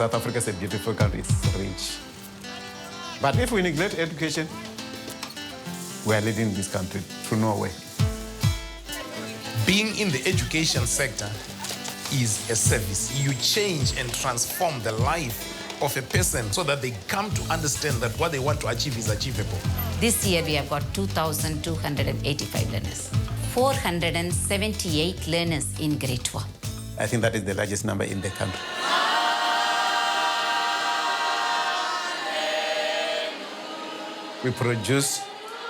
South Africa is a beautiful country, it's rich. But if we neglect education, we are leading this country to nowhere. Being in the education sector is a service. You change and transform the life of a person so that they come to understand that what they want to achieve is achievable. This year we have got 2,285 learners, 478 learners in grade 12. I think that is the largest number in the country. We produce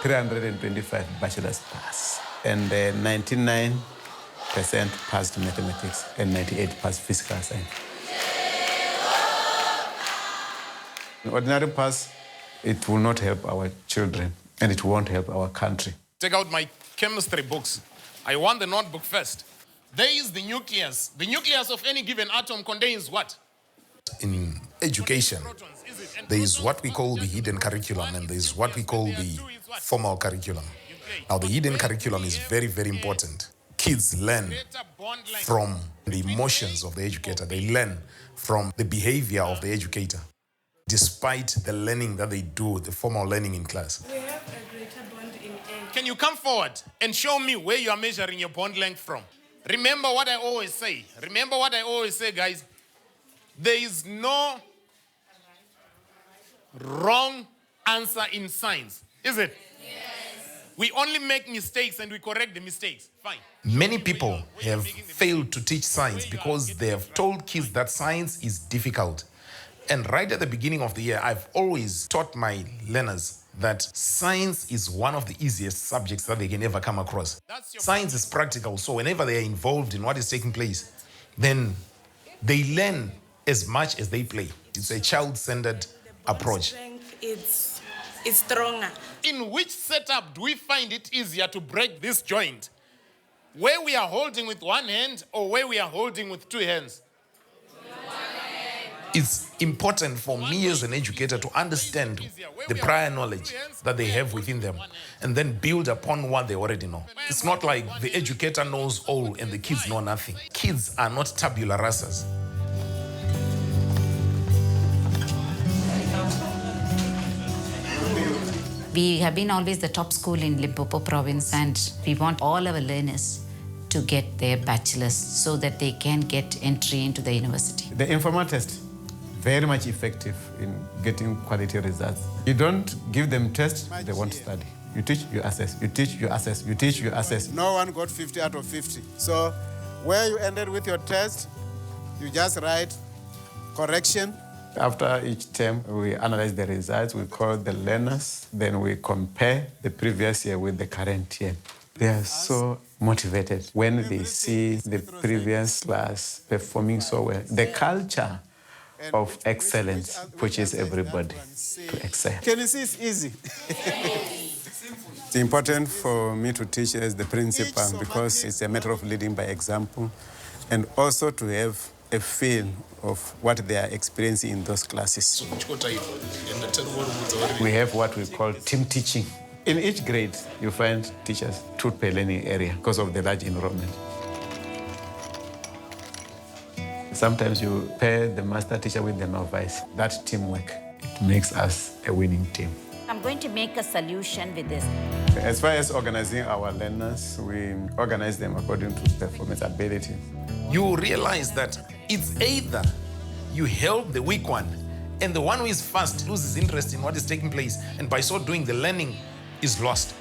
325 bachelor's pass, and 99% passed mathematics and 98% passed physical science. An ordinary pass, it will not help our children, and it won't help our country. Take out my chemistry books. I want the notebook first. There is the nucleus. The nucleus of any given atom contains what? In education, there is what we call the hidden curriculum, and there is what we call the formal curriculum. Now, the hidden curriculum is very, very important. Kids learn from the emotions of the educator. They learn from the behavior of the educator, despite the learning that they do, the formal learning in class. We have a greater bond in age. Can you come forward and show me where you are measuring your bond length from? Remember what I always say. Remember what I always say, guys. There is no wrong answer in science, is it? Yes. We only make mistakes and we correct the mistakes. Fine. Many people have failed to teach science because they have told kids that science is difficult. And right at the beginning of the year, I've always taught my learners that science is one of the easiest subjects that they can ever come across. Science is practical, so whenever they are involved in what is taking place, then they learn as much as they play. It's a child-centered approach. It's stronger. In which setup do we find it easier to break this joint? Where we are holding with one hand or where we are holding with two hands? It's important for me as an educator to understand the prior knowledge that they have within them and then build upon what they already know. It's not like the educator knows all and the kids know nothing. Kids are not tabula rasas. We have been always the top school in Limpopo province, and we want all our learners to get their bachelor's so that they can get entry into the university. The informal test, very much effective in getting quality results. You don't give them tests, they won't study. You teach, you assess, you teach, you assess, you teach, you assess. No one got 50 out of 50. So where you ended with your test, you just write correction. After each term, we analyze the results, we call the learners, then we compare the previous year with the current year. They are so motivated when they see the previous class performing so well. The culture of excellence pushes everybody to excel. Can you see it's easy? It's important for me to teach as the principal because it's a matter of leading by example and also to have a feel of what they are experiencing in those classes. We have what we call team teaching. In each grade, you find teachers two per learning area because of the large enrollment. Sometimes you pair the master teacher with the novice. That teamwork, it makes us a winning team. I'm going to make a solution with this. As far as organizing our learners, we organize them according to performance ability. You realize that it's either you help the weak one and the one who is fast loses interest in what is taking place, and by so doing, the learning is lost.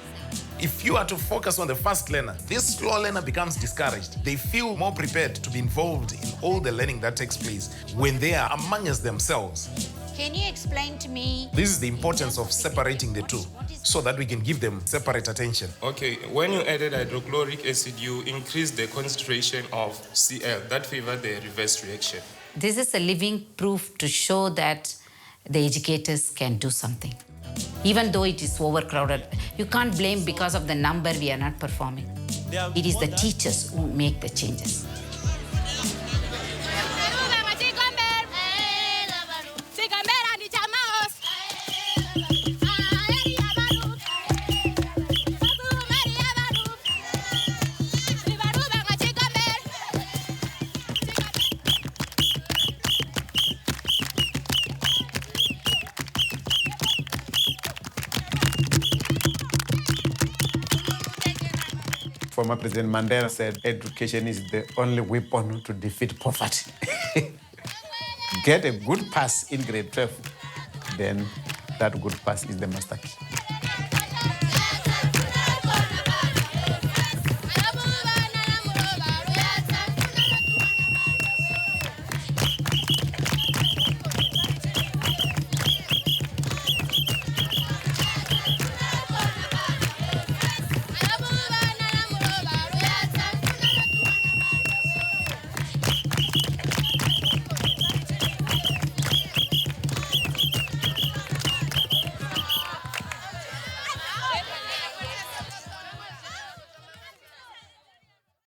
If you are to focus on the fast learner, this slow learner becomes discouraged. They feel more prepared to be involved in all the learning that takes place when they are amongst themselves. Can you explain to me? This is the importance of separating the two so that we can give them separate attention. Okay, when you added hydrochloric acid, you increase the concentration of Cl. That favors the reverse reaction. This is a living proof to show that the educators can do something. Even though it is overcrowded, you can't blame because of the number we are not performing. It is the teachers who make the changes. former President Mandela said, education is the only weapon to defeat poverty. Get a good pass in grade 12, then that good pass is the master key.